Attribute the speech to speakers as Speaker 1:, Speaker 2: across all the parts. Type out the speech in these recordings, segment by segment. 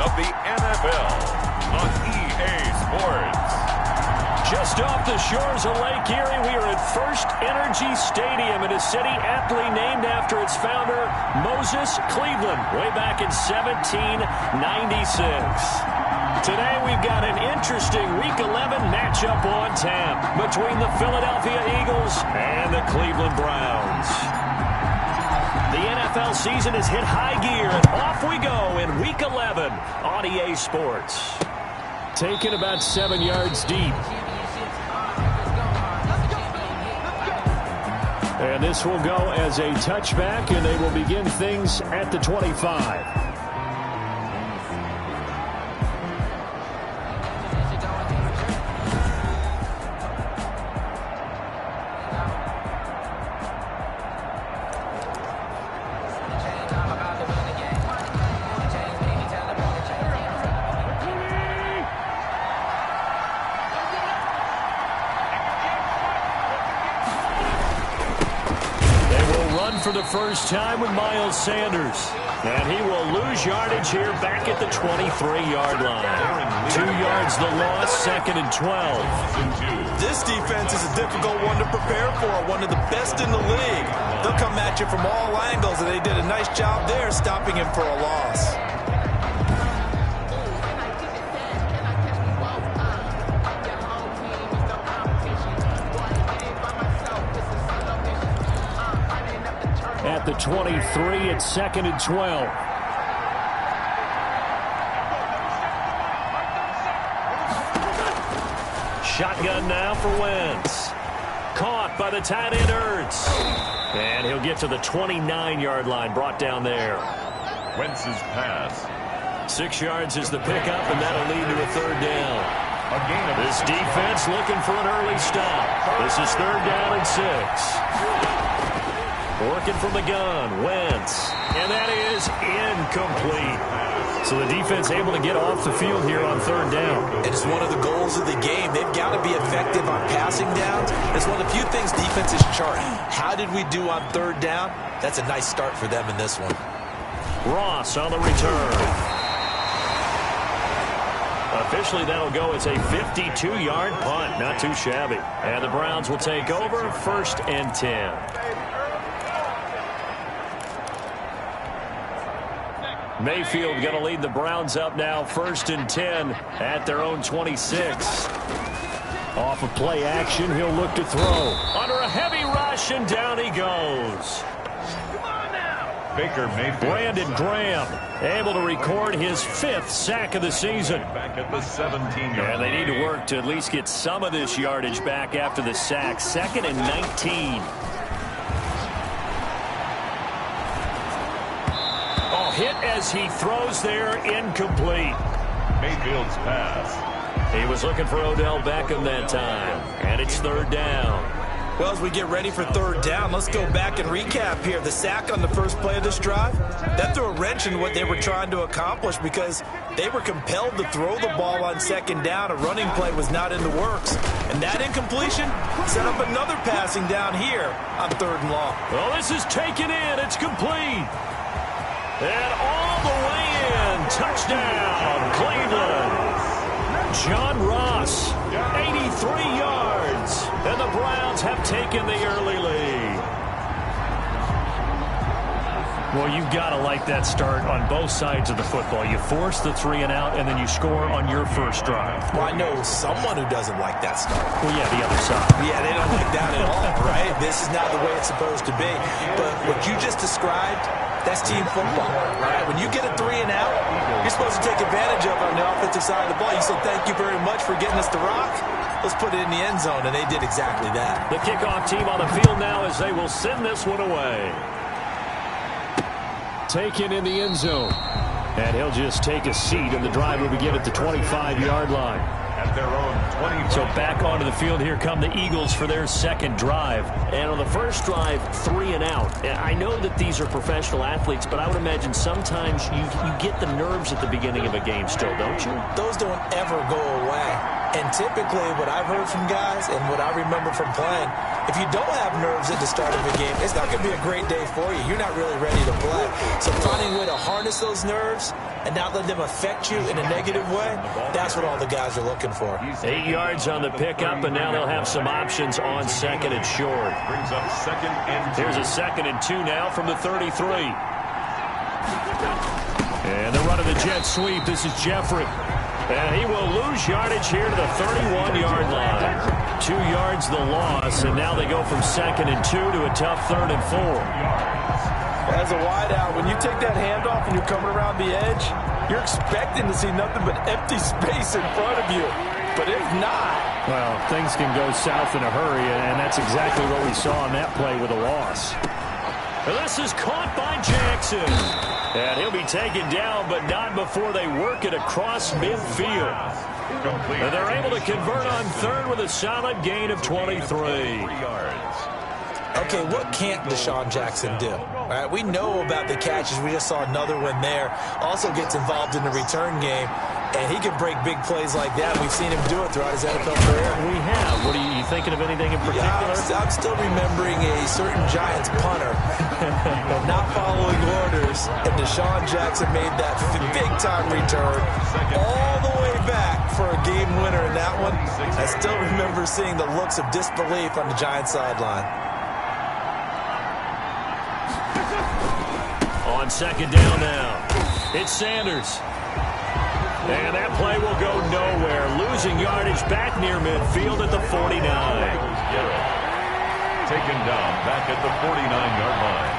Speaker 1: of the NFL on EA Sports.
Speaker 2: Just off the shores of Lake Erie, we are at First Energy Stadium in a city aptly named after its founder, Moses Cleveland, way back in 1796. Today we've got an interesting Week 11 matchup on tap between the Philadelphia Eagles and the Cleveland Browns. The NFL season has hit high gear, and off we go in Week 11 on EA Sports. Taken about 7 yards deep. And this will go as a touchback, and they will begin things at the 25. For the first time with Miles Sanders. And he will lose yardage here back at the 23-yard line. 2 yards the loss, 2nd and 12.
Speaker 3: This defense is a difficult one to prepare for, one of the best in the league. They'll come at you from all angles, and they did a nice job there stopping him for a loss.
Speaker 2: At the 23, it's 2nd and 12. Shotgun now for Wentz. Caught by the tight end Ertz. And he'll get to the 29-yard line, brought down there.
Speaker 1: Wentz's pass.
Speaker 2: 6 yards is the pickup, and that'll lead to a 3rd down. This defense looking for an early stop. This is 3rd down and 6. Working from the gun, Wentz. And that is incomplete. So the defense able to get off the field here on 3rd down.
Speaker 3: It's one of the goals of the game. They've got to be effective on passing downs. It's one of the few things defenses chart. How did we do on 3rd down? That's a nice start for them in this one.
Speaker 2: Ross on the return. Officially, that'll go as a 52-yard punt. Not too shabby. And the Browns will take over 1st and 10. Mayfield going to lead the Browns up now, 1st and 10 at their own 26. Off of play action, he'll look to throw. Under a heavy rush, and down he goes.
Speaker 1: Baker Mayfield.
Speaker 2: Brandon Graham able to record his 5th sack of the season.
Speaker 1: Back at the 17-yard line.
Speaker 2: And they need to work to at least get some of this yardage back after the sack. 2nd and 19. Hit as he throws there, incomplete.
Speaker 1: Mayfield's pass.
Speaker 2: He was looking for Odell Beckham that time, and it's 3rd down.
Speaker 3: Well, as we get ready for 3rd down, let's go back and recap here. The sack on the first play of this drive, that threw a wrench in what they were trying to accomplish because they were compelled to throw the ball on 2nd down. A running play was not in the works. And that incompletion set up another passing down here on 3rd and long.
Speaker 2: Well, this is taken in. It's complete. And all the way in, touchdown, Cleveland. John Ross, 83 yards, and the Browns have taken the early lead. Well, you've got to like that start on both sides of the football. You force the 3 and out, and then you score on your first drive.
Speaker 3: Well, I know someone who doesn't like that start.
Speaker 2: Well, yeah, the other side.
Speaker 3: Yeah, they don't like that at all, right? This is not the way it's supposed to be. But what you just described, that's team football, right? When you get a 3 and out, you're supposed to take advantage of it on the offensive side of the ball. You say, thank you very much for getting us the rock. Let's put it in the end zone, and they did exactly that.
Speaker 2: The kickoff team on the field now as they will send this one away. Taken in the end zone. And he'll just take a seat, and the drive will begin at the 25-yard line.
Speaker 1: At their own 25.
Speaker 2: So back onto the field, here come the Eagles for their 2nd drive. And on the first drive, 3 and out. And I know that these are professional athletes, but I would imagine sometimes you get the nerves at the beginning of a game still, don't you?
Speaker 3: Those don't ever go away. And typically what I've heard from guys and what I remember from playing, if you don't have nerves at the start of a game, it's not going to be a great day for you. You're not really ready to play. So finding a way to harness those nerves and not let them affect you in a negative way, that's what all the guys are looking for.
Speaker 2: 8 yards on the pickup, and now they'll have some options on second and short.
Speaker 1: Brings up 2nd and 2.
Speaker 2: Here's a 2nd and 2 now from the 33. And they're running the jet sweep. This is Jeffrey. And he will lose yardage here to the 31-yard line. 2 yards the loss, and now they go from 2nd and 2 to a tough 3rd and 4.
Speaker 3: As a wideout, when you take that handoff and you're coming around the edge, you're expecting to see nothing but empty space in front of you. But if not...
Speaker 2: Well, things can go south in a hurry, and that's exactly what we saw on that play with a loss. This is caught by Jackson. And he'll be taken down, but not before they work it across midfield. And they're able to convert on 3rd with a solid gain of 23.
Speaker 3: Okay, what can't Deshaun Jackson do? All right, we know about the catches. We just saw another one there. Also gets involved in the return game, and he can break big plays like that. We've seen him do it throughout his NFL career.
Speaker 2: We have. What are you thinking of anything in particular?
Speaker 3: Yeah, I'm still remembering a certain Giants punter not following orders, and Deshaun Jackson made that big-time return all the way back for a game winner in that one. I still remember seeing the looks of disbelief on the Giants sideline.
Speaker 2: On 2nd down now, it's Sanders. And that play will go nowhere, losing yardage back near midfield at the 49.
Speaker 1: Taken down back at the 49-yard line.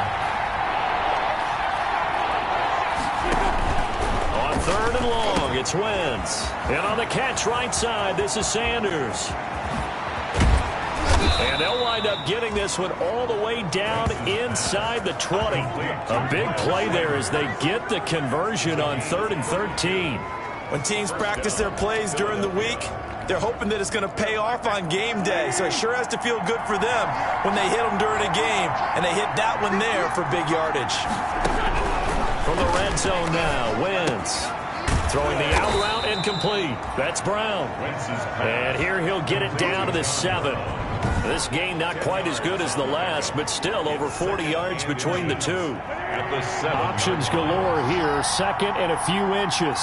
Speaker 2: On 3rd and long, it's Wentz. And on the catch right side, this is Sanders. And they'll wind up getting this one all the way down inside the 20. A big play there as they get the conversion on 3rd and 13.
Speaker 3: When teams practice their plays during the week, they're hoping that it's going to pay off on game day. So it sure has to feel good for them when they hit them during a game, and they hit that one there for big yardage.
Speaker 2: From the red zone now, Wentz. Throwing the out route incomplete. That's Brown. And here he'll get it down to the 7. This game not quite as good as the last, but still over 40 yards between the two.
Speaker 1: At the 7.
Speaker 2: Options galore here. 2nd and a few inches.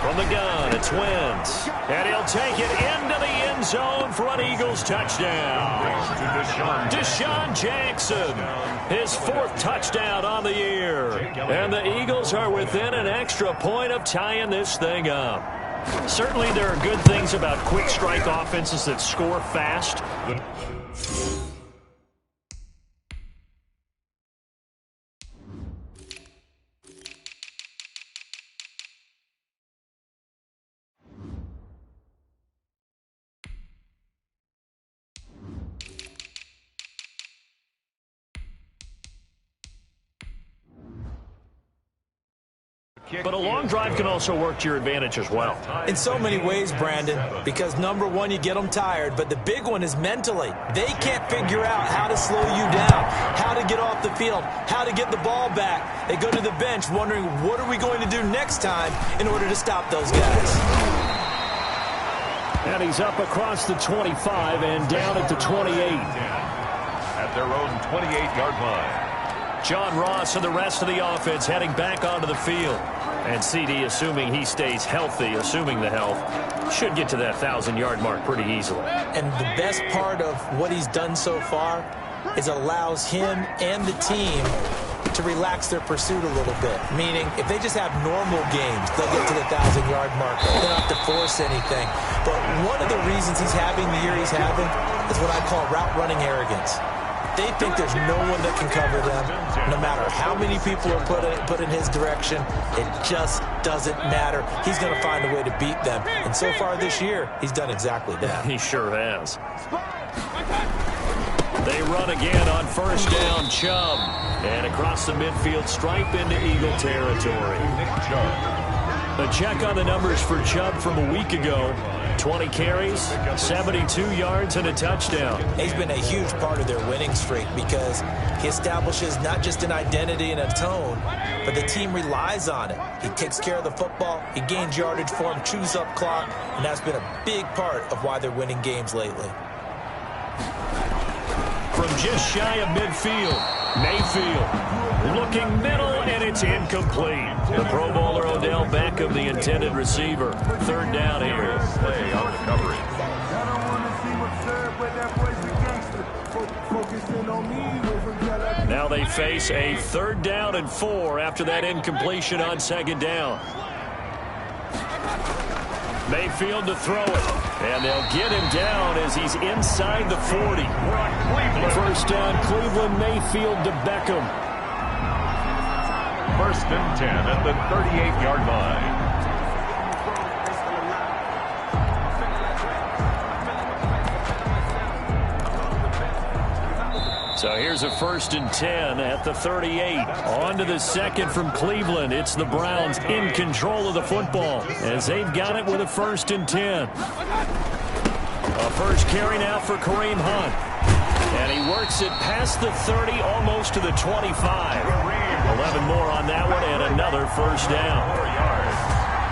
Speaker 2: From the gun, it's Wentz. And he'll take it into the end zone for an Eagles touchdown. Deshaun Jackson, his 4th touchdown on the year. And the Eagles are within an extra point of tying this thing up. Certainly there are good things about quick strike offenses that score fast. But a long drive can also work to your advantage as well.
Speaker 3: In so many ways, Brandon, because number one, you get them tired, but the big one is mentally. They can't figure out how to slow you down, how to get off the field, how to get the ball back. They go to the bench wondering, what are we going to do next time in order to stop those guys?
Speaker 2: And he's up across the 25 and down at the 28.
Speaker 1: At their own 28-yard line.
Speaker 2: John Ross and the rest of the offense heading back onto the field. And CD, assuming he stays healthy, assuming the health, should get to that 1,000-yard mark pretty easily.
Speaker 3: And the best part of what he's done so far is allows him and the team to relax their pursuit a little bit. Meaning, if they just have normal games, they'll get to the 1,000-yard mark. They don't have to force anything. But one of the reasons he's having the year he's having is what I call route-running arrogance. They think there's no one that can cover them. No matter how many people are put in his direction, it just doesn't matter. He's going to find a way to beat them. And so far this year, he's done exactly that.
Speaker 2: He sure has. They run again on 1st down, Chubb. And across the midfield stripe into Eagle territory. A check on the numbers for Chubb from a week ago. 20 carries, 72 yards, and a touchdown.
Speaker 3: He's been a huge part of their winning streak because he establishes not just an identity and a tone, but the team relies on it. He takes care of the football, he gains yardage for him, chews up clock, and that's been a big part of why they're winning games lately.
Speaker 2: From just shy of midfield, Mayfield looking middle, and it's incomplete. The Pro Bowler Odell Beckham, the intended receiver. Third down here.
Speaker 1: Play on the coverage.
Speaker 2: Now they face a 3rd down and 4 after that incompletion on 2nd down. Mayfield to throw it. And they'll get him down as he's inside the 40. First down, Cleveland. Mayfield to Beckham.
Speaker 1: 1st and 10 at the 38-yard line.
Speaker 2: So here's a 1st and 10 at the 38. On to the 2nd from Cleveland. It's the Browns in control of the football as they've got it with a 1st and 10. A first carry now for Kareem Hunt. And he works it past the 30, almost to the 25. 11 more on that one, and another 1st down.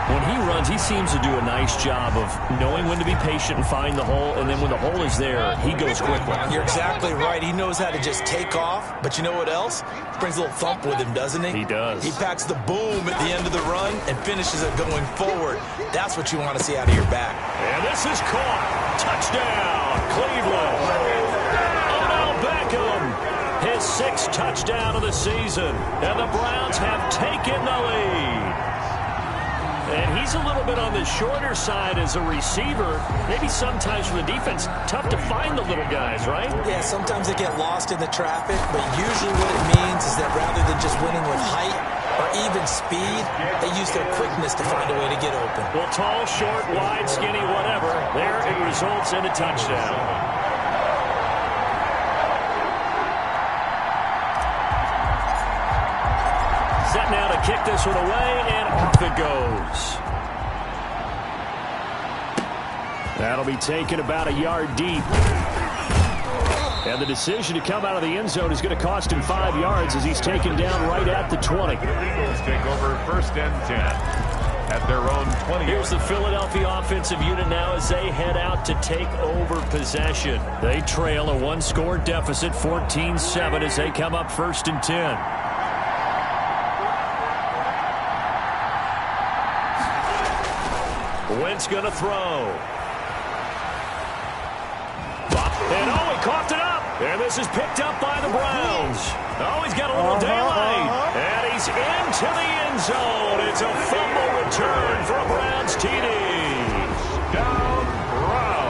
Speaker 2: When he runs, he seems to do a nice job of knowing when to be patient and find the hole, and then when the hole is there, he goes quickly.
Speaker 3: You're exactly right. He knows how to just take off, but you know what else? He brings a little thump with him, doesn't he?
Speaker 2: He does.
Speaker 3: He packs the boom at the end of the run and finishes it going forward. That's what you want to see out of your back.
Speaker 2: And this is caught. Touchdown, Cleveland. Odell Beckham, his 6th touchdown of the season, and the Browns have taken the lead. And he's a little bit on the shorter side as a receiver. Maybe sometimes for the defense, tough to find the little guys, right?
Speaker 3: Yeah, sometimes they get lost in the traffic, but usually what it means is that rather than just winning with height or even speed, they use their quickness to find a way to get open.
Speaker 2: Well, tall, short, wide, skinny, whatever, there it results in a touchdown. Set now to kick this one away, and off it goes. That'll be taken about a yard deep. And the decision to come out of the end zone is going to cost him 5 yards as he's taken down right at the 20.
Speaker 1: Eagles take over 1st and 10 at their own 20.
Speaker 2: Here's the Philadelphia offensive unit now as they head out to take over possession. They trail a 1-score deficit, 14-7, as they come up 1st and 10. Wentz going to throw. And he coughed it up. And this is picked up by the Browns. Oh, he's got a little daylight. And he's into the end zone. It's a fumble return for a Browns TD.
Speaker 1: Down Brown.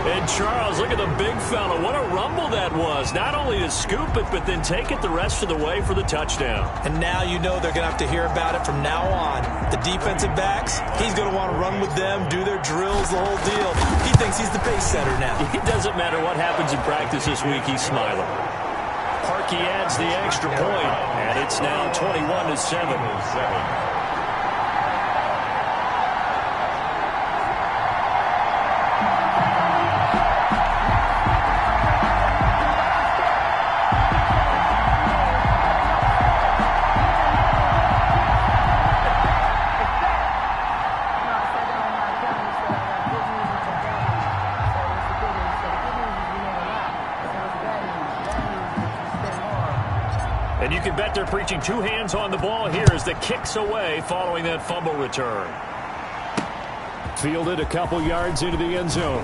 Speaker 2: And Charles, look at the big fella. What a rumble that was. Not only to scoop it, but then take it the rest of the way for the touchdown.
Speaker 3: And now you know they're going to have to hear about it from now on. The defensive backs, he's going to want to run with them, do their drills, the whole deal. He thinks he's the pace setter now.
Speaker 2: It doesn't matter what happens in practice this week, he's smiling. Parkey adds the extra point, and it's now 21-7. And you can bet they're preaching 2 hands on the ball here as the kick's away following that fumble return. Fielded a couple yards into the end zone.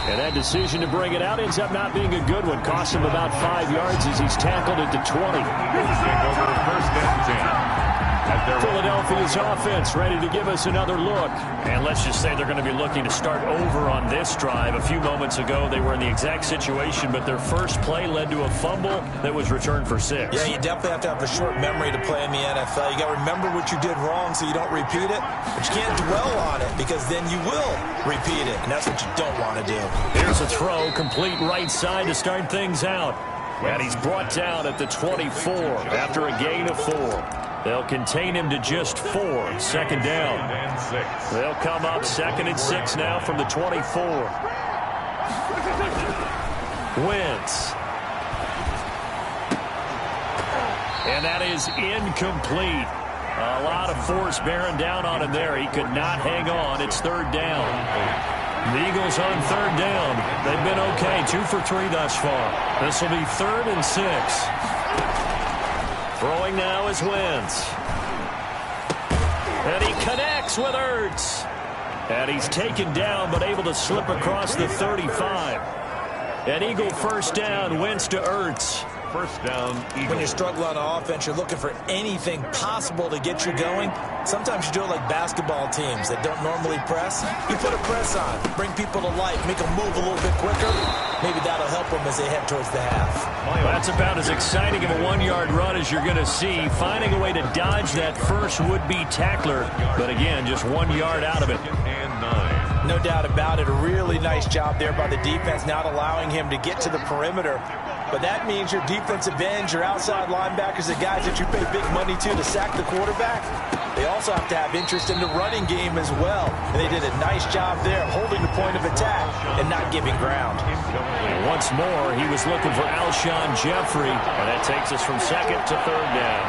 Speaker 2: And that decision to bring it out ends up not being a good one. Costs him about 5 yards as he's tackled at the 20.
Speaker 1: Take over 1st and 10.
Speaker 2: Philadelphia's offense ready to give us another look. And let's just say they're going to be looking to start over on this drive. A few moments ago, they were in the exact situation, but their first play led to a fumble that was returned for 6.
Speaker 3: Yeah, you definitely have to have a short memory to play in the NFL. You got to remember what you did wrong so you don't repeat it, but you can't dwell on it because then you will repeat it, and that's what you don't want to do.
Speaker 2: Here's a throw, complete right side to start things out. And he's brought down at the 24 after a gain of 4. They'll contain him to just 4. Second down.
Speaker 1: And 6.
Speaker 2: They'll come up 2nd and 6 now from the 24. Wentz. And that is incomplete. A lot of force bearing down on him there. He could not hang on. It's 3rd down. The Eagles on 3rd down. They've been okay. 2 for 3 thus far. This will be 3rd and 6. Throwing now is Wentz. And he connects with Ertz. And he's taken down but able to slip across the 35. An Eagle first down. Wentz to Ertz.
Speaker 1: First down, Eagles.
Speaker 3: When you struggle on offense, you're looking for anything possible to get you going. Sometimes you do it like basketball teams that don't normally press. You put a press on, bring people to life, make them move a little bit quicker. Maybe that'll help them as they head towards the half.
Speaker 2: Well, that's about as exciting of a 1-yard run as you're going to see. Finding a way to dodge that first would-be tackler. But again, just 1 yard out of it.
Speaker 1: And 9.
Speaker 3: No doubt about it. A really nice job there by the defense, not allowing him to get to the perimeter. But that means your defensive ends, your outside linebackers, the guys that you pay big money to sack the quarterback, they also have to have interest in the running game as well. And they did a nice job there holding the point of attack and not giving ground.
Speaker 2: And once more, he was looking for Alshon Jeffrey. And that takes us from 2nd to 3rd down.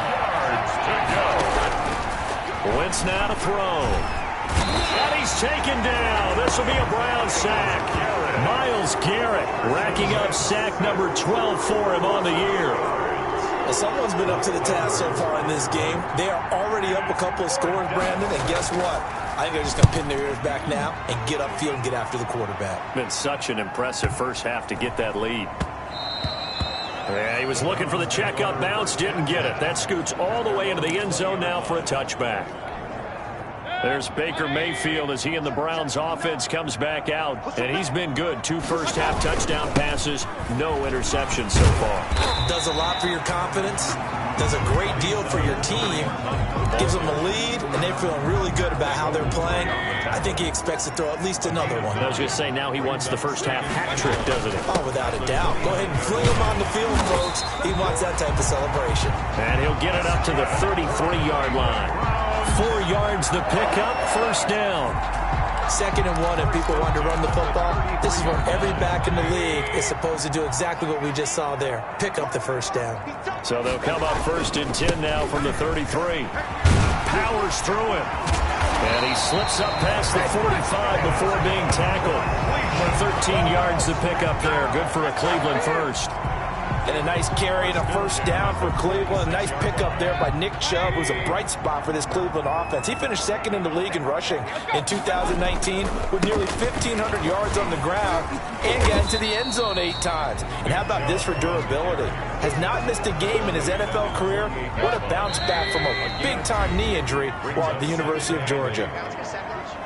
Speaker 2: Wentz now to throw. And he's taken down. This will be a Brown sack. Myles Garrett racking up sack number 12 for him on the year.
Speaker 3: Well, someone's been up to the task so far in this game. They are already up a couple of scores, Brandon, and guess what? I think they're just going to pin their ears back now and get upfield and get after the quarterback.
Speaker 2: Been such an impressive first half to get that lead. Yeah, he was looking for the checkup bounce, didn't get it. That scoots all the way into the end zone now for a touchback. There's Baker Mayfield as he and the Browns offense comes back out. And he's been good. 2 first-half touchdown passes, no interceptions so far.
Speaker 3: Does a lot for your confidence. Does a great deal for your team. Gives them a lead, and they're feeling really good about how they're playing. I think he expects to throw at least another one.
Speaker 2: I was going to say, now he wants the first-half hat trick, doesn't he?
Speaker 3: Oh, without a doubt. Go ahead and fling him on the field, folks. He wants that type of celebration.
Speaker 2: And he'll get it up to the 33-yard line. 4 yards the pickup, first down.
Speaker 3: 2nd and 1 if people want to run the football. This is where every back in the league is supposed to do exactly what we just saw there. Pick up the first down.
Speaker 2: So they'll come up 1st and 10 now from the 33. Powers through him. And he slips up past the 45 before being tackled. 13 yards to pick up there. Good for a Cleveland first.
Speaker 3: And a nice carry and a first down for Cleveland. A nice pickup there by Nick Chubb, who's a bright spot for this Cleveland offense. He finished 2nd in the league in rushing in 2019 with nearly 1,500 yards on the ground and got into the end zone 8 times. And how about this for durability? Has not missed a game in his NFL career. What a bounce back from a big-time knee injury while at the University of Georgia.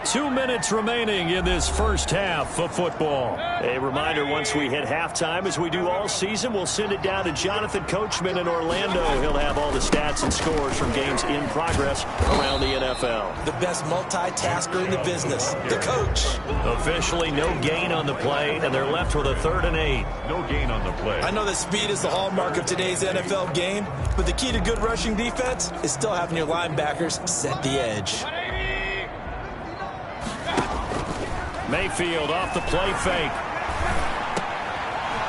Speaker 2: 2 minutes remaining in this first half of football. A reminder, once we hit halftime, as we do all season, we'll send it down to Jonathan Coachman in Orlando. He'll have all the stats and scores from games in progress around the NFL.
Speaker 3: The best multitasker in the business, the coach.
Speaker 2: Officially no gain on the play, and they're left with a 3rd and 8.
Speaker 1: No gain on the play.
Speaker 3: I know that speed is the hallmark of today's NFL game, but the key to good rushing defense is still having your linebackers set the edge.
Speaker 2: Mayfield off the play fake.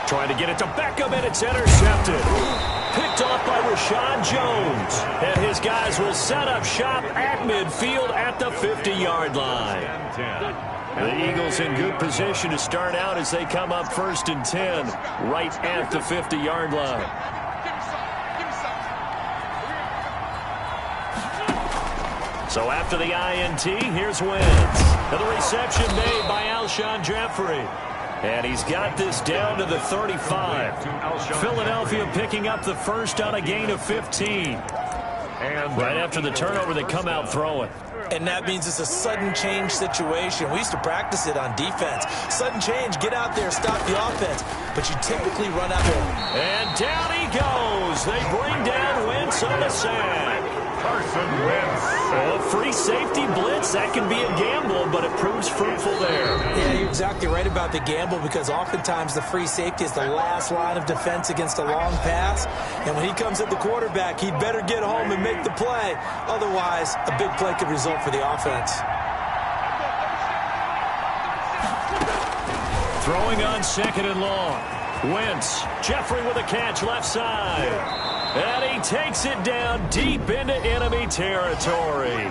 Speaker 2: Trying to get it to Beckham, and it's intercepted. Picked off by Rashawn Jones. And his guys will set up shop at midfield at the 50-yard line. The Eagles in good position to start out as they come up 1st and 10, right at the 50-yard line. So after the INT, here's Wentz. And the reception made by Alshon Jeffrey. And he's got this down to the 35. Philadelphia picking up the first on a gain of 15. And right after the turnover, they come out throwing.
Speaker 3: And that means it's a sudden change situation. We used to practice it on defense. Sudden change, get out there, stop the offense. But you typically run out there.
Speaker 2: And down he goes. They bring down Wentz on the sack.
Speaker 1: Carson Wentz.
Speaker 2: Well, free safety blitz, that can be a gamble, but it proves fruitful there.
Speaker 3: Yeah, you're exactly right about the gamble because oftentimes the free safety is the last line of defense against a long pass. And when he comes at the quarterback, he'd better get home and make the play. Otherwise, a big play could result for the offense.
Speaker 2: Throwing on 2nd and long. Wentz, Jeffrey with a catch left side. And he takes it down deep into enemy territory.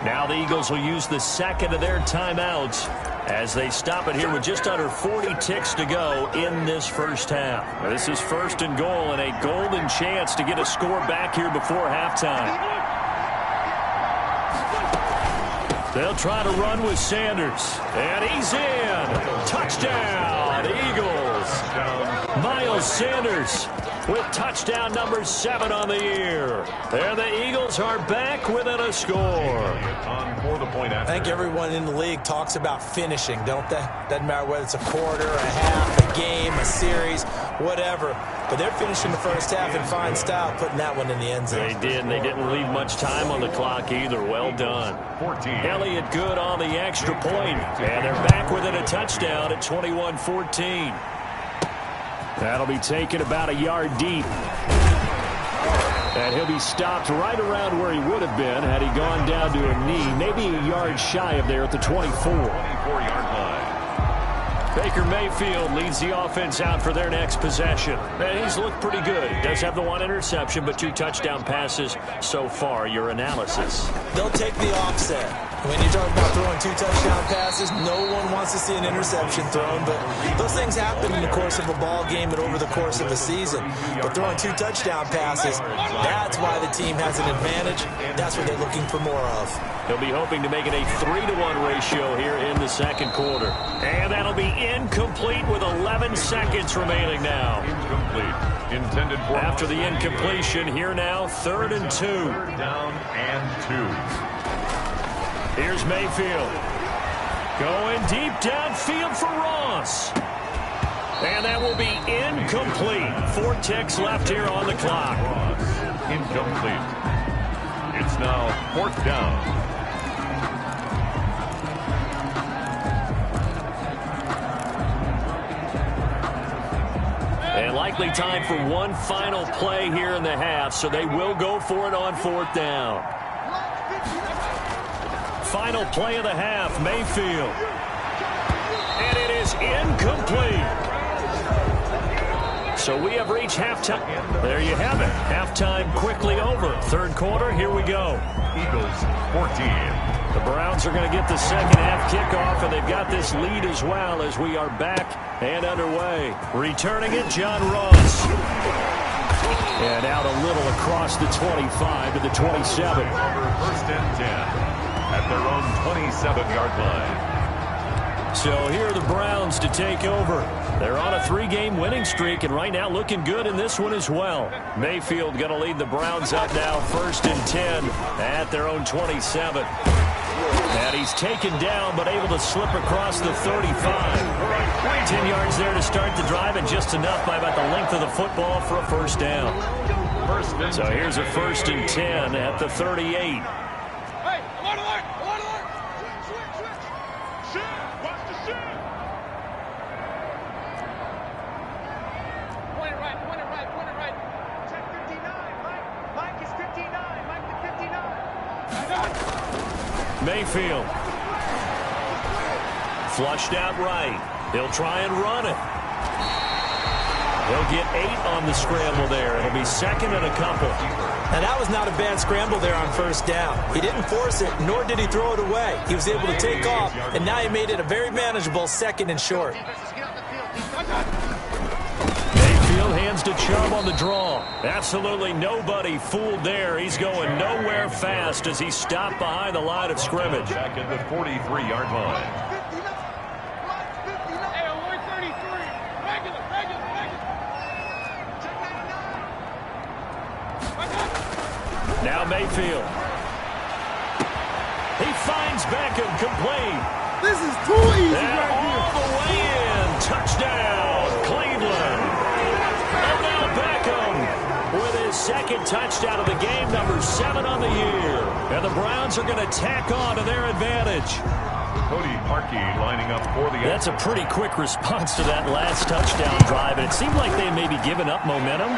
Speaker 2: Now the Eagles will use the second of their timeouts as they stop it here with just under 40 ticks to go in this first half. This is 1st and goal and a golden chance to get a score back here before halftime. They'll try to run with Sanders. And he's in. Touchdown, Eagles. Miles Sanders with touchdown number 7 on the year. And the Eagles are back within a score.
Speaker 3: I think everyone in the league talks about finishing, don't they? Doesn't matter whether it's a quarter, a half, a game, a series, whatever. But they're finishing the first half in fine style, putting that one in the end zone.
Speaker 2: They did, and they didn't leave much time on the clock either. Well done.
Speaker 1: 14.
Speaker 2: Elliott good on the extra point, and they're back within a touchdown at 21-14. That'll be taken about a yard deep. And he'll be stopped right around where he would have been had he gone down to a knee, maybe a yard shy of there at the 24.
Speaker 1: 24-yard line.
Speaker 2: Baker Mayfield leads the offense out for their next possession. And he's looked pretty good. He does have the 1 interception, but 2 touchdown passes so far. Your analysis.
Speaker 3: They'll take the offset. When you're talking about throwing 2 touchdown passes, no one wants to see an interception thrown, but those things happen in the course of a ball game and over the course of a season. But throwing 2 touchdown passes, that's why the team has an advantage. That's what they're looking for more of.
Speaker 2: He'll be hoping to make it a 3-to-1 ratio here in the second quarter. And that'll be incomplete with 11 seconds remaining now.
Speaker 1: Incomplete. Intended for
Speaker 2: after the incompletion, here now, 3rd and 2.
Speaker 1: 3rd down and 2.
Speaker 2: Here's Mayfield. Going deep downfield for Ross. And that will be incomplete. 4 ticks left here on the clock.
Speaker 1: Ross, incomplete. It's now 4th down.
Speaker 2: And likely time for one final play here in the half, so they will go for it on 4th down. Final play of the half, Mayfield. And it is incomplete. So we have reached halftime. There you have it. Halftime quickly over. 3rd quarter, here we go.
Speaker 1: Eagles 14.
Speaker 2: The Browns are going to get the second half kickoff, and they've got this lead as well as we are back and underway. Returning it, John Ross. And out a little across the 25 to the 27.
Speaker 1: 1st and 10. At their own 27-yard line.
Speaker 2: So here are the Browns to take over. They're on a 3-game winning streak, and right now looking good in this one as well. Mayfield going to lead the Browns up now, 1st and 10 at their own 27. And he's taken down, but able to slip across the 35. 10 yards there to start the drive, and just enough by about the length of the football for a 1st down. So here's a 1st and 10 at the 38. Mayfield. Flushed out right. He'll try and run it. He'll get 8 on the scramble there. It'll be 2nd and a couple.
Speaker 3: And that was not a bad scramble there on 1st down. He didn't force it, nor did he throw it away. He was able to take off, and now he made it a very manageable 2nd and short.
Speaker 2: Mayfield hands to Chubb on the draw. Absolutely nobody fooled there. He's going nowhere fast as he stopped behind the line of scrimmage.
Speaker 1: Back at the 43-yard line.
Speaker 2: Now Mayfield. He finds Beckham complete.
Speaker 4: This is too easy
Speaker 2: and
Speaker 4: right here.
Speaker 2: All the way in. Touchdown, Cleveland. Odell Beckham with his 2nd touchdown of the game, number 7 on the year. And the Browns are going to tack on to their advantage.
Speaker 1: Cody Parkey lining up for the...
Speaker 2: That's a pretty quick response to that last touchdown drive. And it seemed like they may be giving up momentum,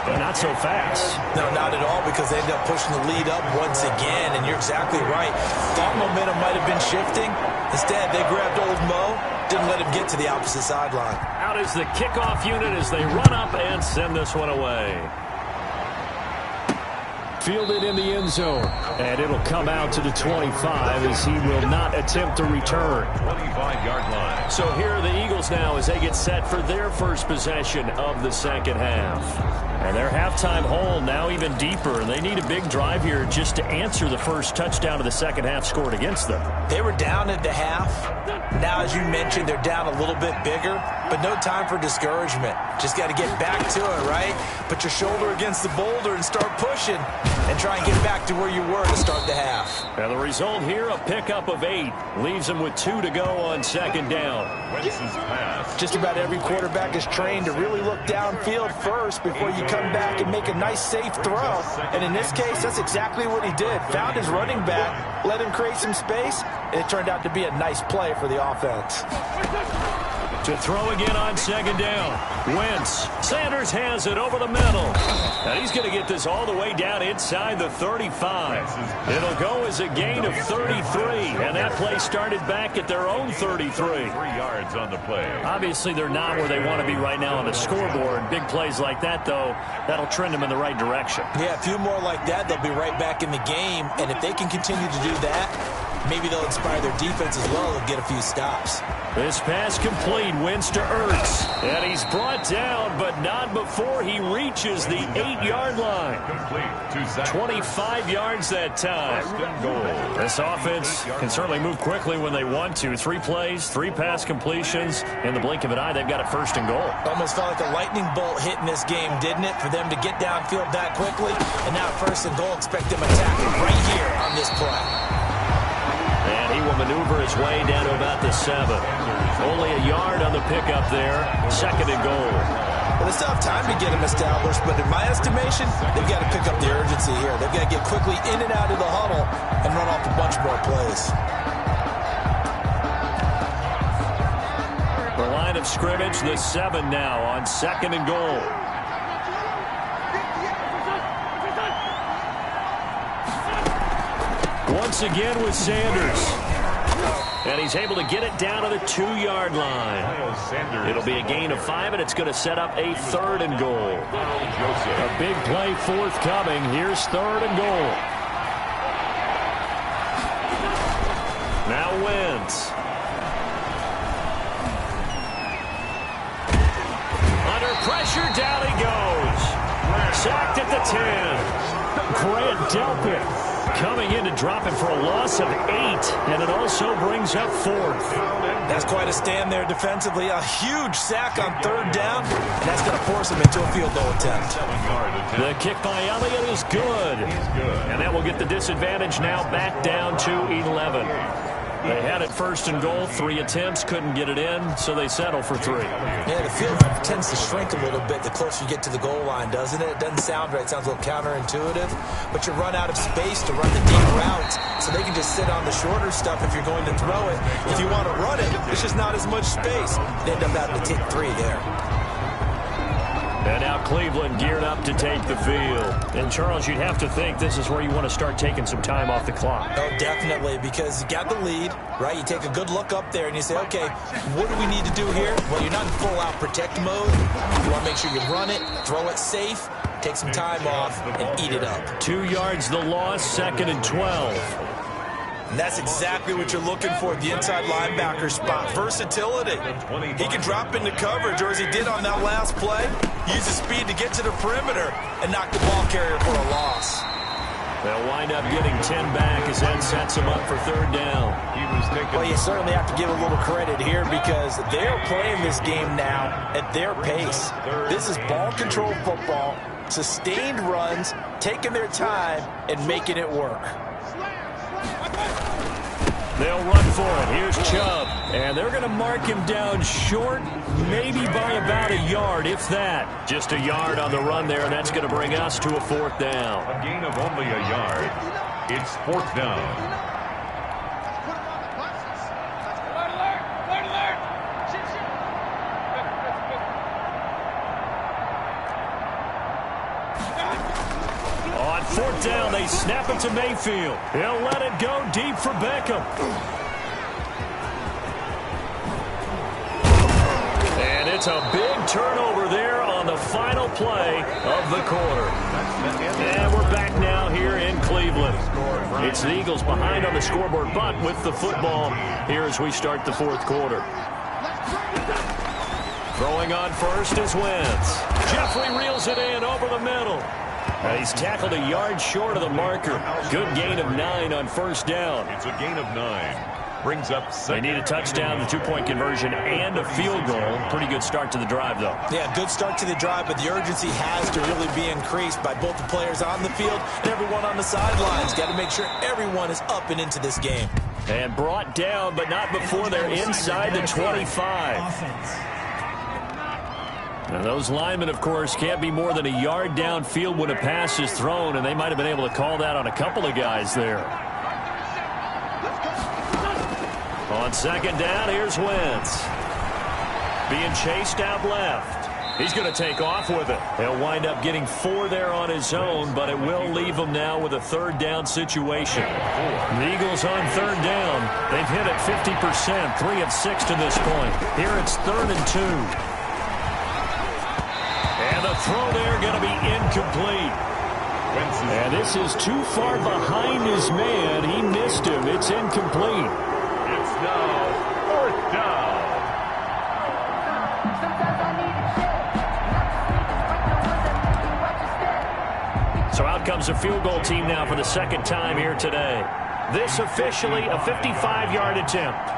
Speaker 2: but not so fast.
Speaker 3: No, not at all, because they ended up pushing the lead up once again. And you're exactly right. Thought momentum might have been shifting. Instead, they grabbed old Mo, didn't let him get to the opposite sideline.
Speaker 2: Out is the kickoff unit as they run up and send this one away. Fielded in the end zone, and it'll come out to the 25 as he will not attempt to return.
Speaker 1: 25-yard line.
Speaker 2: So here are the Eagles now as they get set for their first possession of the second half. And their halftime hole now even deeper, and they need a big drive here just to answer the first touchdown of the second half scored against them.
Speaker 3: They were down at the half. Now, as you mentioned, they're down a little bit bigger, but no time for discouragement. Just got to get back to it, right? Put your shoulder against the boulder and start pushing and try and get back to where you were to start the half.
Speaker 2: And the result here, a pickup of 8. Leaves them with 2 to go on second down.
Speaker 1: Wentz's pass.
Speaker 3: Just about every quarterback is trained to really look downfield first before you come back and make a nice, safe throw. And in this case, that's exactly what he did. Found his running back, let him create some space, and it turned out to be a nice play for the offense.
Speaker 2: To throw again on second down. Wentz. Sanders has it over the middle. And he's going to get this all the way down inside the 35. It'll go as a gain of 33. And that play started back at their own 33.
Speaker 1: 3 yards on the play.
Speaker 2: Obviously, they're not where they want to be right now on the scoreboard. Big plays like that, though, that'll trend them in the right direction.
Speaker 3: Yeah, a few more like that, they'll be right back in the game. And if they can continue to do that, maybe they'll inspire their defense as well and get a few stops.
Speaker 2: This pass complete. Wentz to Ertz. And he's brought down, but not before he reaches the 8-yard line.
Speaker 1: Complete.
Speaker 2: 25 yards that time. This offense can certainly move quickly when they want to. 3 plays, 3 pass completions. In the blink of an eye, they've got it first and goal.
Speaker 3: Almost felt like a lightning bolt hit in this game, didn't it? For them to get downfield that quickly. And now first and goal, expect them attacking right here on this play.
Speaker 2: And he will maneuver his way down to about the 7. Only a yard on the pickup there. Second and goal.
Speaker 3: Well, they still have time to get him established, but in my estimation, they've got to pick up the urgency here. They've got to get quickly in and out of the huddle and run off a bunch more plays.
Speaker 2: The line of scrimmage, the 7 now on second and goal. Once again with Sanders. And he's able to get it down to the 2-yard line. It'll be a gain of 5, and it's going to set up a third and goal. A big play forthcoming. Here's third and goal. Now Wentz. Under pressure, down he goes. Sacked at the 10. Grant Delpit coming in to drop him for a loss of 8, and it also brings up 4th.
Speaker 3: That's quite a stand there defensively. A huge sack on third down, and that's going to force him into a field goal attempt.
Speaker 2: The kick by Elliott is good. And that will get the disadvantage now back down to 11. They had it first and goal, 3 attempts, couldn't get it in, so they settle for 3.
Speaker 3: Yeah, the field tends to shrink a little bit the closer you get to the goal line, doesn't it? It doesn't sound right. It sounds a little counterintuitive, but you run out of space to run the deep routes, so they can just sit on the shorter stuff if you're going to throw it. If you want to run it, it's just not as much space. They end up having to take 3 there.
Speaker 2: And now Cleveland geared up to take the field. And, Charles, you'd have to think this is where you want to start taking some time off the clock.
Speaker 3: Oh, definitely, because you got the lead, right? You take a good look up there and you say, okay, what do we need to do here? Well, you're not in full-out protect mode. You want to make sure you run it, throw it safe, take some time off, and eat it up.
Speaker 2: 2 yards the loss, second and 12.
Speaker 3: And that's exactly what you're looking for at the inside linebacker spot. Versatility. He can drop into coverage, or as he did on that last play, use his speed to get to the perimeter and knock the ball carrier for a loss.
Speaker 2: They'll wind up getting 10 back as that sets him up for third down.
Speaker 3: Well, you certainly have to give a little credit here because they're playing this game now at their pace. This is ball control football, sustained runs, taking their time, and making it work.
Speaker 2: They'll run for it. Here's Chubb. And they're going to mark him down short, maybe by about a yard, if that. Just a yard on the run there, and that's going to bring us to a 4th down.
Speaker 1: A gain of only a yard. It's 4th down.
Speaker 2: On 4th down, they snap it to Mayfield. He'll let it go deep for Beckham. And it's a big turnover there on the final play of the quarter. And we're back now here in Cleveland. It's the Eagles behind on the scoreboard, but with the football here as we start the 4th quarter. Throwing on first is Wentz. Jeffrey reels it in over the middle. He's tackled a yard short of the marker. Good gain of 9 on 1st down.
Speaker 1: It's a gain of 9. Brings up second.
Speaker 2: They need a touchdown, the 2-point conversion, and a field goal. Pretty good start to the drive, though.
Speaker 3: Yeah, good start to the drive, but the urgency has to really be increased by both the players on the field and everyone on the sidelines. Got to make sure everyone is up and into this game.
Speaker 2: And brought down, but not before they're inside the 25. Now, those linemen, of course, can't be more than a yard downfield when a pass is thrown, and they might have been able to call that on a couple of guys there. On 2nd down, here's Wentz. Being chased out left. He's going to take off with it. He'll wind up getting 4 there on his own, but it will leave him now with a 3rd down situation. The Eagles on 3rd down. They've hit it 50%, 3 of 6 to this point. Here it's 3rd and 2. And the throw there going to be incomplete. And this is too far behind his man. He missed him. It's incomplete.
Speaker 1: It's now 4th down.
Speaker 2: So out comes a field goal team now for the 2nd time here today. This officially a 55-yard attempt.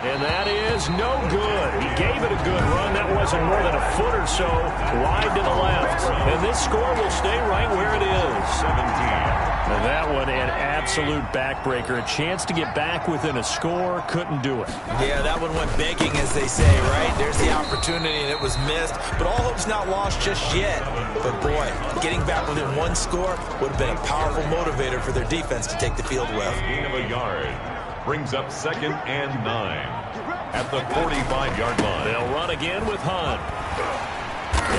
Speaker 2: And that is no good. He gave it a good run. That wasn't more than a foot or so wide to the left. And this score will stay right where it is.
Speaker 1: 17.
Speaker 2: And that one, an absolute backbreaker. A chance to get back within a score. Couldn't do it.
Speaker 3: Yeah, that one went begging, as they say, right? There's the opportunity, and it was missed. But all hope's not lost just yet. But, boy, getting back within 1 score would have been a powerful motivator for their defense to take the field with.
Speaker 1: Gain of a yard. Brings up 2nd and 9 at the 45-yard line.
Speaker 2: They'll run again with Hunt.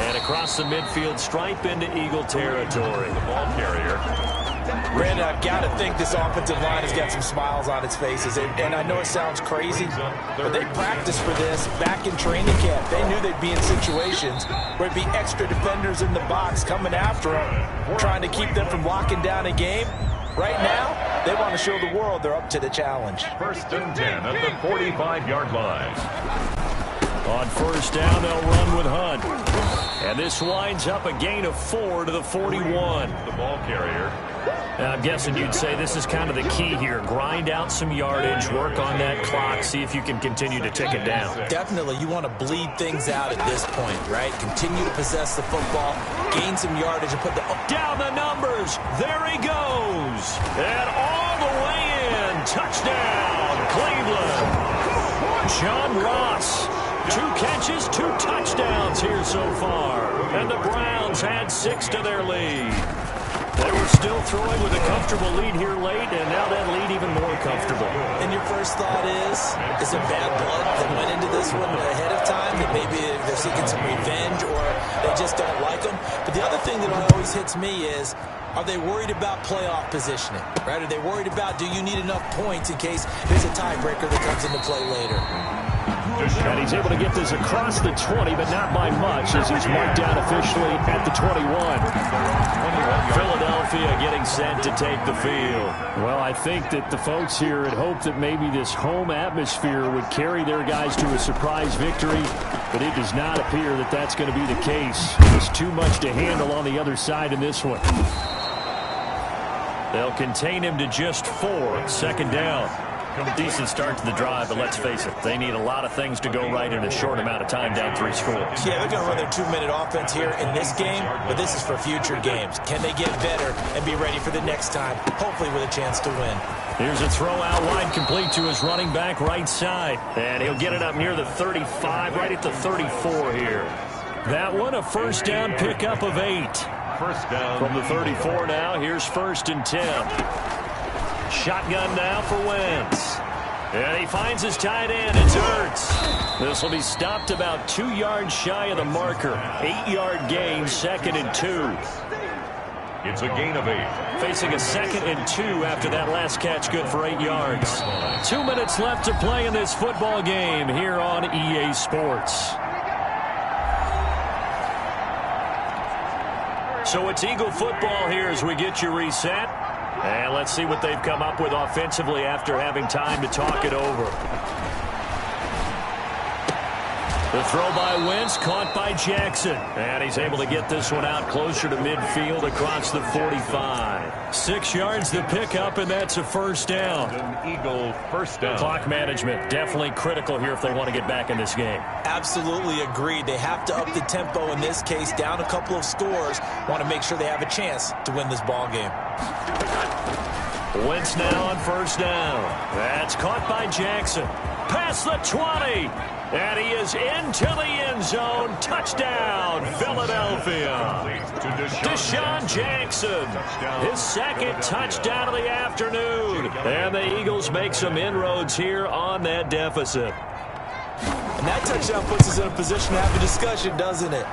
Speaker 2: And across the midfield stripe into Eagle territory.
Speaker 1: The ball carrier.
Speaker 3: Brandon, I've got to think this offensive line has got some smiles on its faces. And I know it sounds crazy, but they practiced for this back in training camp. They knew they'd be in situations where it'd be extra defenders in the box coming after them, trying to keep them from locking down a game. Right now, they want to show the world they're up to the challenge.
Speaker 1: 1st and 10 at the 45-yard line.
Speaker 2: On 1st down, they'll run with Hunt. And this winds up a gain of 4 to the 41.
Speaker 1: The ball carrier.
Speaker 2: Now, I'm guessing you'd say this is kind of the key here. Grind out some yardage, work on that clock, see if you can continue to tick it down.
Speaker 3: Definitely, you want to bleed things out at this point, right? Continue to possess the football, gain some yardage, and put the...
Speaker 2: Down the numbers. There he goes. And all the way in. Touchdown, Cleveland. John Ross. 2 catches, 2 touchdowns here so far. And the Browns add 6 to their lead. They were still throwing with a comfortable lead here late, and now that lead even more comfortable.
Speaker 3: And your first thought is it bad blood that went into this one ahead of time, that maybe they're seeking some revenge or they just don't like them? But the other thing that always hits me is, are they worried about playoff positioning, right? Are they worried about, do you need enough points in case there's a tiebreaker that comes into play later?
Speaker 2: And he's able to get this across the 20, but not by much, as he's marked down officially at the 21. Philadelphia getting set to take the field. Well, I think that the folks here had hoped that maybe this home atmosphere would carry their guys to a surprise victory, but it does not appear that that's going to be the case. There's too much to handle on the other side in this one. They'll contain him to just 4. 2nd down. Decent start to the drive, but let's face it, they need a lot of things to go right in a short amount of time, down 3 scores.
Speaker 3: Yeah, they're going to run their 2-minute offense here in this game, but this is for future games. Can they get better and be ready for the next time, hopefully with a chance to win?
Speaker 2: Here's a throw out wide, complete to his running back right side. And he'll get it up near the 35, right at the 34 here. That one a first down pickup of 8.
Speaker 1: First down.
Speaker 2: From the 34 now, here's 1st and 10. Shotgun now for Wentz. And he finds his tight end. It's Ertz. This will be stopped about 2 yards shy of the marker. 8-yard gain, 2nd and 2.
Speaker 1: It's a gain of 8.
Speaker 2: Facing a 2nd and 2 after that last catch, good for 8 yards. 2 minutes left to play in this football game here on EA Sports. So it's Eagle football here as we get you reset. And let's see what they've come up with offensively after having time to talk it over. The throw by Wentz, caught by Jackson. And he's able to get this one out closer to midfield across the 45. 6 yards to pick up, and that's a first down.
Speaker 1: An Eagle first down.
Speaker 2: Clock management, definitely critical here if they want to get back in this game.
Speaker 3: Absolutely agreed. They have to up the tempo in this case, down a couple of scores. Want to make sure they have a chance to win this ball game.
Speaker 2: Wentz now on first down. That's caught by Jackson. Past the 20. And he is into the end zone. Touchdown, Philadelphia. Deshaun Jackson, his 2nd touchdown of the afternoon. And the Eagles make some inroads here on that deficit.
Speaker 3: And that touchdown puts us in a position to have a discussion, doesn't it?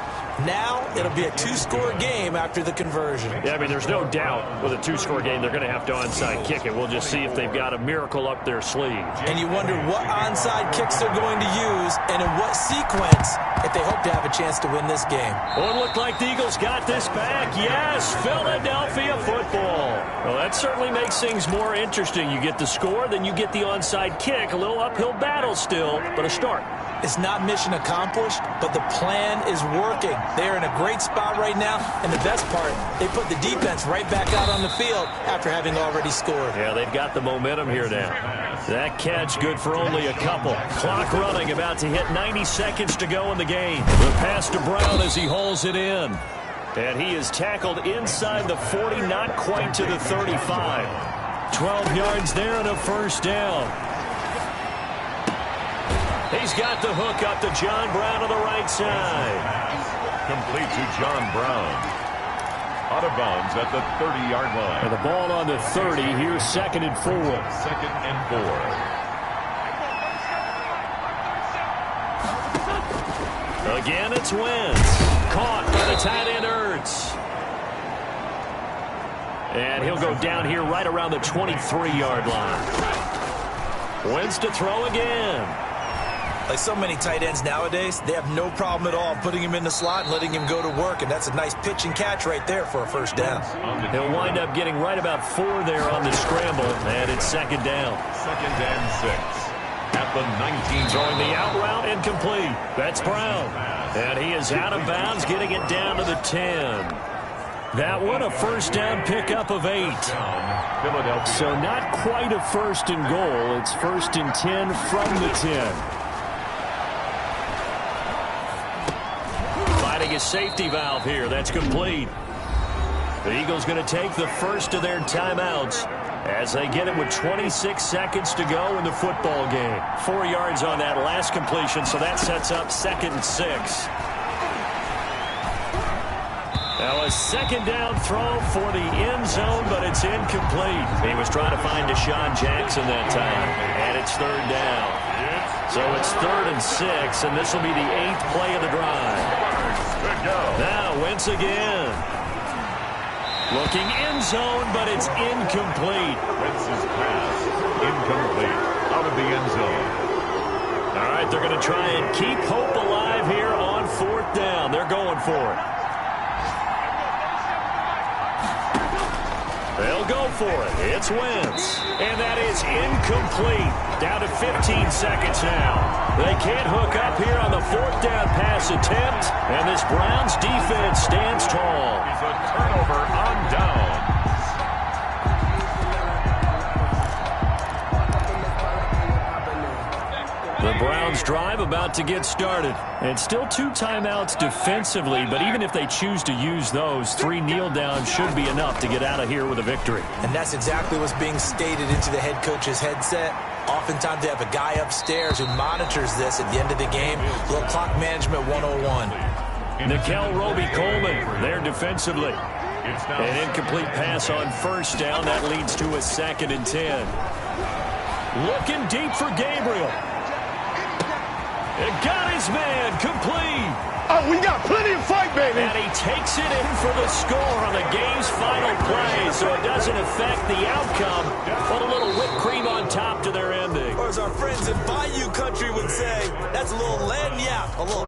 Speaker 3: Now it'll be a 2-score game after the conversion.
Speaker 2: Yeah, I mean, there's no doubt with a 2-score game they're going to have to onside kick it. We'll just see if they've got a miracle up their sleeve.
Speaker 3: And you wonder what onside kicks they're going to use and in what sequence if they hope to have a chance to win this game.
Speaker 2: Well, it looked like the Eagles got this back. Yes, Philadelphia football. Well, that certainly makes things more interesting. You get the score, then you get the onside kick. A little uphill battle still, but a start.
Speaker 3: It's not mission accomplished, but the plan is working. They're in a great spot right now, and the best part, they put the defense right back out on the field after having already scored.
Speaker 2: Yeah, they've got the momentum here now. That catch good for only a couple. Clock running, about to hit 90 seconds to go in the game. The pass to Brown as he hauls it in. And he is tackled inside the 40, not quite to the 35. 12 yards there and a first down. He's got the hook up to John Brown on the right side.
Speaker 1: Complete to John Brown. Out of bounds at the 30-yard line.
Speaker 2: And the ball on the 30. Here's 2nd and 4.
Speaker 1: 2nd and 4.
Speaker 2: Again, it's Wentz. Caught by the tight end Ertz. And he'll go down here right around the 23-yard line. Wentz to throw again.
Speaker 3: Like so many tight ends nowadays, they have no problem at all putting him in the slot and letting him go to work, and that's a nice pitch and catch right there for a first down.
Speaker 2: He'll wind up getting right about 4 there on the scramble, and it's 2nd down.
Speaker 1: 2nd and 6 at the 19.
Speaker 2: Throwing the out route incomplete. That's Brown. And he is out of bounds, getting it down to the 10. That one a first down pickup of 8. So not quite a 1st and goal. It's 1st and 10 from the 10. A safety valve here. That's complete. The Eagles going to take the first of their timeouts as they get it with 26 seconds to go in the football game. 4 yards on that last completion, so that sets up 2nd and 6. Now a 2nd down throw for the end zone, but it's incomplete. He was trying to find Deshaun Jackson that time, and it's 3rd down. So it's 3rd and 6, and this will be the 8th play of the drive. Now Wentz again. Looking end zone, but it's incomplete.
Speaker 1: Wentz's pass incomplete. Out of the end zone.
Speaker 2: All right, they're going to try and keep hope alive here on 4th down. They're going for it. They'll go for it. It's Wentz. And that is incomplete. Down to 15 seconds now. They can't hook up here on the 4th down pass attempt. And this Browns defense stands tall.
Speaker 1: It's a turnover on down.
Speaker 2: The Browns drive about to get started. And still 2 timeouts defensively, but even if they choose to use those, 3 kneel downs should be enough to get out of here with a victory.
Speaker 3: And that's exactly what's being stated into the head coach's headset. Oftentimes they have a guy upstairs who monitors this at the end of the game. Little clock management 101.
Speaker 2: Nickel Roby-Coleman there defensively. An incomplete pass on first down. That leads to a 2nd and 10. Looking deep for Gabriel. It got his man complete.
Speaker 4: Oh, we got plenty of fight, baby.
Speaker 2: And he takes it in for the score on the game's final play, so it doesn't affect the outcome, but a little whipped cream on top to their ending.
Speaker 3: Or as our friends in Bayou Country would say, that's a little lagniappe, a little